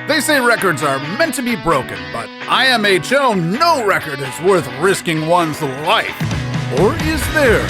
They say records are meant to be broken, but IMHO, no record is worth risking one's life. Or is there?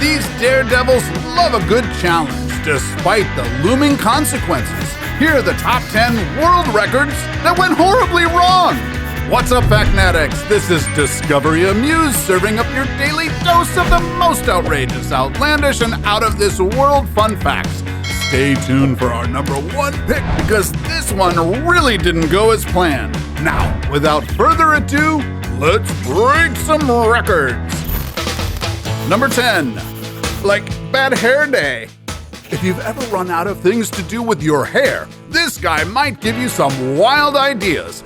These daredevils love a good challenge, despite the looming consequences. Here are the top 10 world records that went horribly wrong. What's up, Factnatics? This is Discovery Amuse, serving up your daily dose of the most outrageous, outlandish, and out-of-this-world fun facts. Stay tuned for our number one pick, because this one really didn't go as planned. Now, without further ado, let's break some records. Number 10, like bad hair day. If you've ever run out of things to do with your hair, this guy might give you some wild ideas.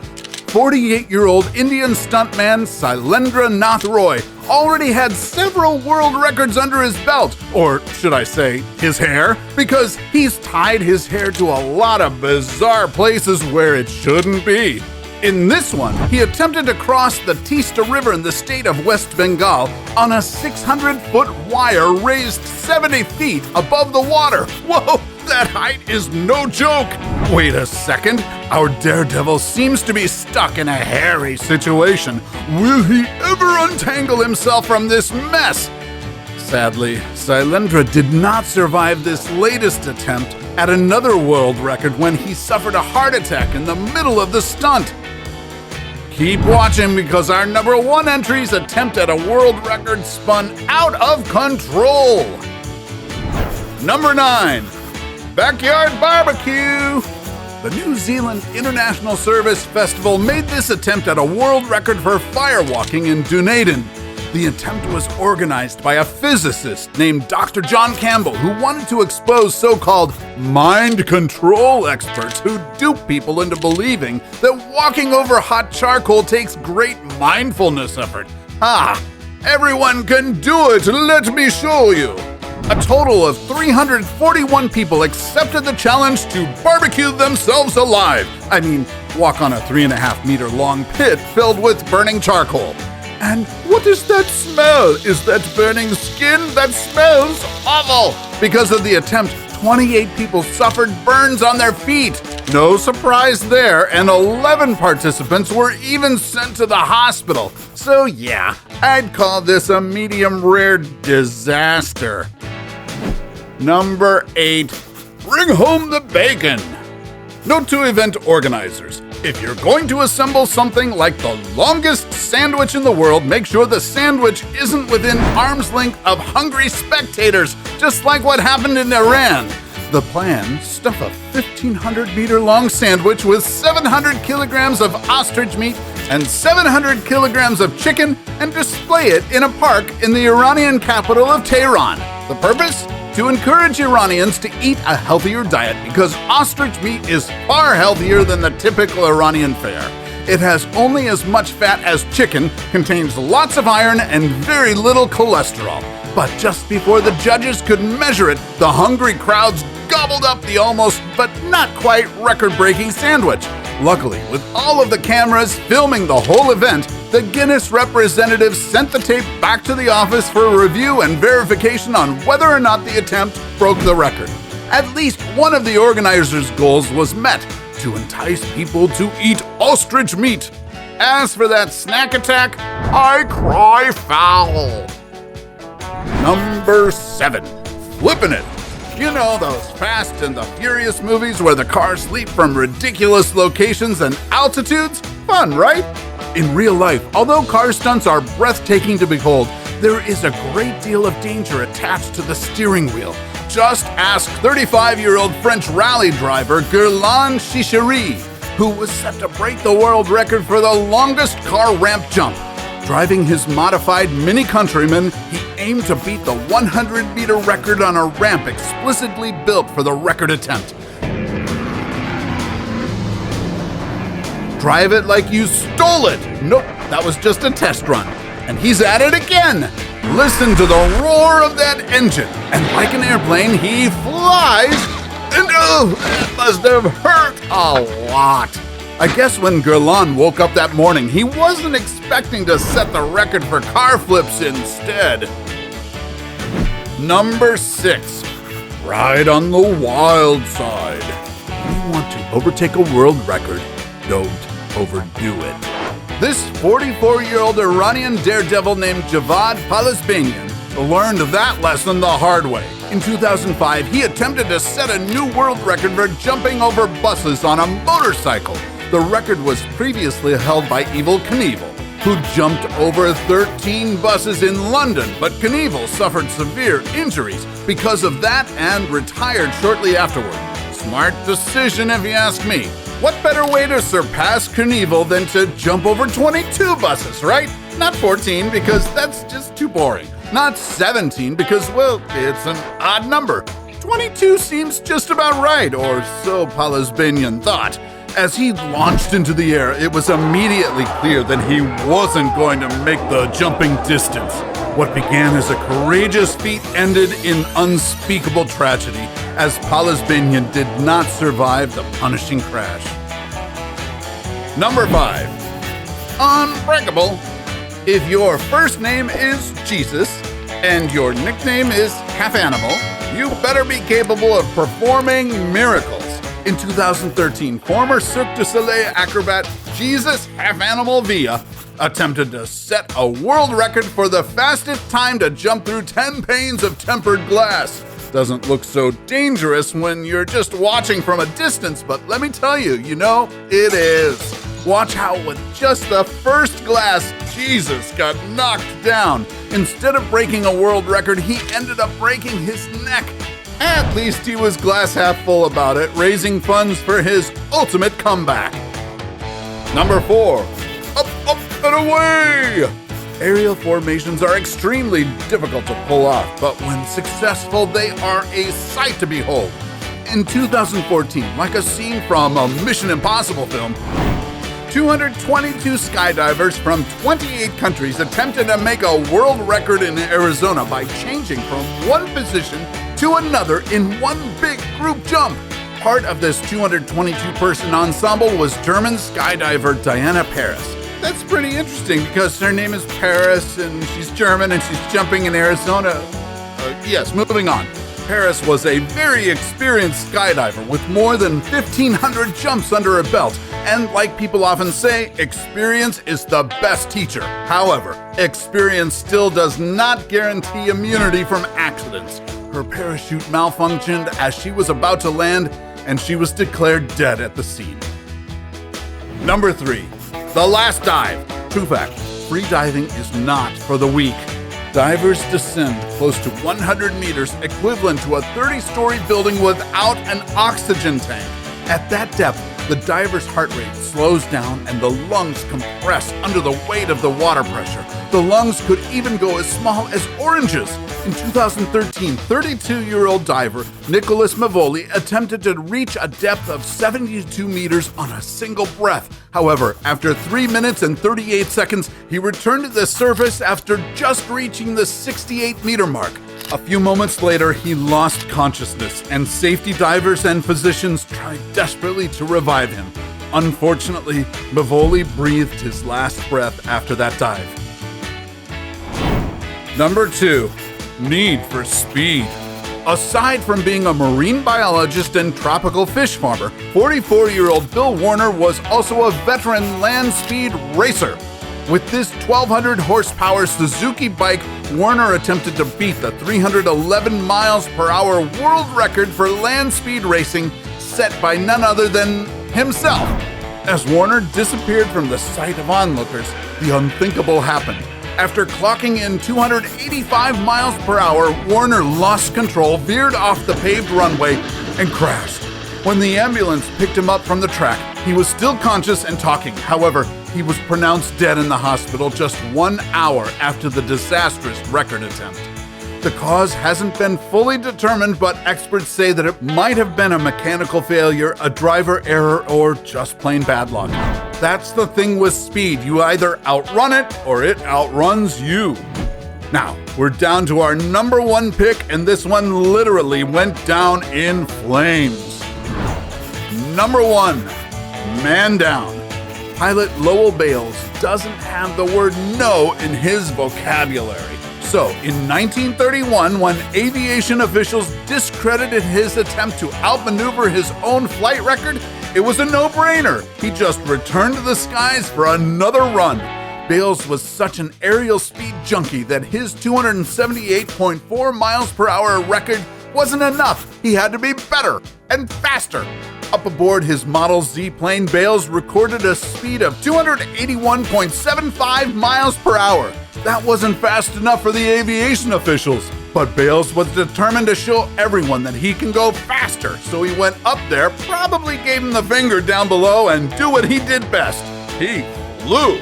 48-year-old Indian stuntman Sailendra Nath Roy already had several world records under his belt, or should I say, his hair, because he's tied his hair to a lot of bizarre places where it shouldn't be. In this one, he attempted to cross the Teesta River in the state of West Bengal on a 600-foot wire raised 70 feet above the water. Whoa, that height is no joke! Wait a second, our daredevil seems to be stuck in a hairy situation. Will he ever untangle himself from this mess? Sadly, Sailendra did not survive this latest attempt at another world record when he suffered a heart attack in the middle of the stunt. Keep watching, because our number one entry's attempt at a world record spun out of control. Number 9, backyard barbecue. The New Zealand International Service Festival made this attempt at a world record for firewalking in Dunedin. The attempt was organized by a physicist named Dr. John Campbell, who wanted to expose so-called mind control experts who dupe people into believing that walking over hot charcoal takes great mindfulness effort. Everyone can do it, let me show you. A total of 341 people accepted the challenge to barbecue themselves alive. I mean, walk on a 3.5-meter long pit filled with burning charcoal. And what is that smell? Is that burning skin? That smells awful! Because of the attempt, 28 people suffered burns on their feet. No surprise there, and 11 participants were even sent to the hospital. So yeah, I'd call this a medium-rare disaster. Number 8, bring home the bacon. Note to event organizers: if you're going to assemble something like the longest sandwich in the world, make sure the sandwich isn't within arm's length of hungry spectators, just like what happened in Iran. The plan: stuff a 1,500-meter-long sandwich with 700 kilograms of ostrich meat and 700 kilograms of chicken and display it in a park in the Iranian capital of Tehran. The purpose? To encourage Iranians to eat a healthier diet, because ostrich meat is far healthier than the typical Iranian fare. It has only as much fat as chicken, contains lots of iron, and very little cholesterol. But just before the judges could measure it, the hungry crowds gobbled up the almost but not quite record-breaking sandwich. Luckily, with all of the cameras filming the whole event, the Guinness representatives sent the tape back to the office for review and verification on whether or not the attempt broke the record. At least one of the organizers' goals was met: to entice people to eat ostrich meat. As for that snack attack, I cry foul. Number 7, flipping it. You know those Fast and the Furious movies where the cars leap from ridiculous locations and altitudes? Fun, right? In real life, although car stunts are breathtaking to behold, there is a great deal of danger attached to the steering wheel. Just ask 35-year-old French rally driver Guerlain Chichery, who was set to break the world record for the longest car ramp jump. Driving his modified Mini Countryman, he aimed to beat the 100-meter record on a ramp explicitly built for the record attempt. Drive it like you stole it. Nope, that was just a test run. And he's at it again. Listen to the roar of that engine. And like an airplane, he flies. And it must have hurt a lot. I guess when Guerlain woke up that morning, he wasn't expecting to set the record for car flips instead. Number 6, ride on the wild side. you want to overtake a world record, don't overdo it. This 44-year-old Iranian daredevil named Javad Palesbanian learned that lesson the hard way. In 2005, he attempted to set a new world record for jumping over buses on a motorcycle. The record was previously held by Evel Knievel, who jumped over 13 buses in London, but Knievel suffered severe injuries because of that and retired shortly afterward. Smart decision if you ask me. What better way to surpass Knievel than to jump over 22 buses, right? Not 14, because that's just too boring. Not 17, because, well, it's an odd number. 22 seems just about right, or so Palesbanian thought. As he launched into the air, it was immediately clear that he wasn't going to make the jumping distance. What began as a courageous feat ended in unspeakable tragedy, as Palesbanian did not survive the punishing crash. Number 5. Unbreakable. If your first name is Jesus and your nickname is Half Animal, you better be capable of performing miracles. In 2013, former Cirque du Soleil acrobat Jesus Half Animal Villa attempted to set a world record for the fastest time to jump through 10 panes of tempered glass. Doesn't look so dangerous when you're just watching from a distance, but let me tell you, it is. Watch how with just the first glass, Jesus got knocked down. Instead of breaking a world record, he ended up breaking his neck. At least he was glass half full about it, raising funds for his ultimate comeback. Number 4. Up, and away! Aerial formations are extremely difficult to pull off, but when successful, they are a sight to behold. In 2014, like a scene from a Mission Impossible film, 222 skydivers from 28 countries attempted to make a world record in Arizona by changing from one position to another in one big group jump. Part of this 222-person ensemble was German skydiver Diana Paris. That's pretty interesting because her name is Paris and she's German and she's jumping in Arizona. Yes, moving on. Paris was a very experienced skydiver with more than 1,500 jumps under her belt. And like people often say, experience is the best teacher. However, experience still does not guarantee immunity from accidents. Her parachute malfunctioned as she was about to land, and she was declared dead at the scene. Number 3. The last dive. True fact, free diving is not for the weak. Divers descend close to 100 meters, equivalent to a 30-story building without an oxygen tank. At that depth, the diver's heart rate slows down and the lungs compress under the weight of the water pressure. The lungs could even go as small as oranges. In 2013, 32-year-old diver Nicholas Mavoli attempted to reach a depth of 72 meters on a single breath. However, after 3 minutes and 38 seconds, he returned to the surface after just reaching the 68-meter mark. A few moments later, he lost consciousness, and safety divers and physicians tried desperately to revive him. Unfortunately, Mavoli breathed his last breath after that dive. Number 2. Need for speed. Aside from being a marine biologist and tropical fish farmer, 44-year-old Bill Warner was also a veteran land speed racer. With this 1,200 horsepower Suzuki bike, Warner attempted to beat the 311 miles per hour world record for land speed racing set by none other than himself. As Warner disappeared from the sight of onlookers, the unthinkable happened. After clocking in 285 miles per hour, Warner lost control, veered off the paved runway, and crashed. When the ambulance picked him up from the track, he was still conscious and talking. However, he was pronounced dead in the hospital just 1 hour after the disastrous record attempt. The cause hasn't been fully determined, but experts say that it might have been a mechanical failure, a driver error, or just plain bad luck. That's the thing with speed. You either outrun it or it outruns you. Now, we're down to our number 1 pick, and this one literally went down in flames. Number 1, man down. Pilot Lowell Bales doesn't have the word no in his vocabulary. So, in 1931, when aviation officials discredited his attempt to outmaneuver his own flight record, it was a no-brainer. He just returned to the skies for another run. Bales was such an aerial speed junkie that his 278.4 miles per hour record wasn't enough. He had to be better and faster. Up aboard his Model Z plane, Bales recorded a speed of 281.75 miles per hour. That wasn't fast enough for the aviation officials, but Bales was determined to show everyone that he can go faster, so he went up there, probably gave him the finger down below, and do what he did best. He flew.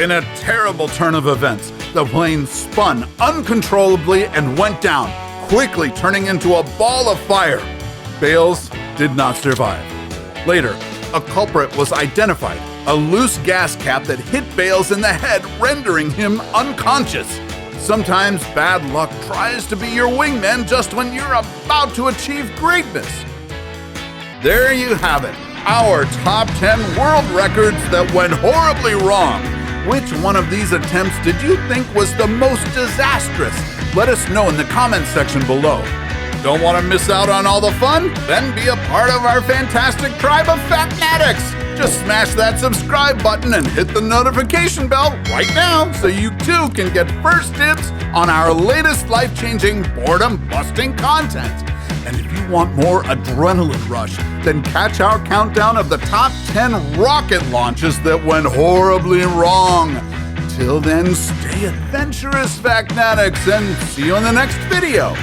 In a terrible turn of events, the plane spun uncontrollably and went down, quickly turning into a ball of fire. Bales did not survive. Later, a culprit was identified, a loose gas cap that hit Bales in the head, rendering him unconscious. Sometimes bad luck tries to be your wingman just when you're about to achieve greatness. There you have it, our top 10 world records that went horribly wrong. Which one of these attempts did you think was the most disastrous? Let us know in the comments section below. Don't want to miss out on all the fun? Then be a part of our fantastic tribe of Fatnatics! Just smash that subscribe button and hit the notification bell right now so you too can get first dibs on our latest life-changing, boredom-busting content. And if you want more adrenaline rush, then catch our countdown of the top 10 rocket launches that went horribly wrong. Till then, stay adventurous, Fatnatics, and see you in the next video.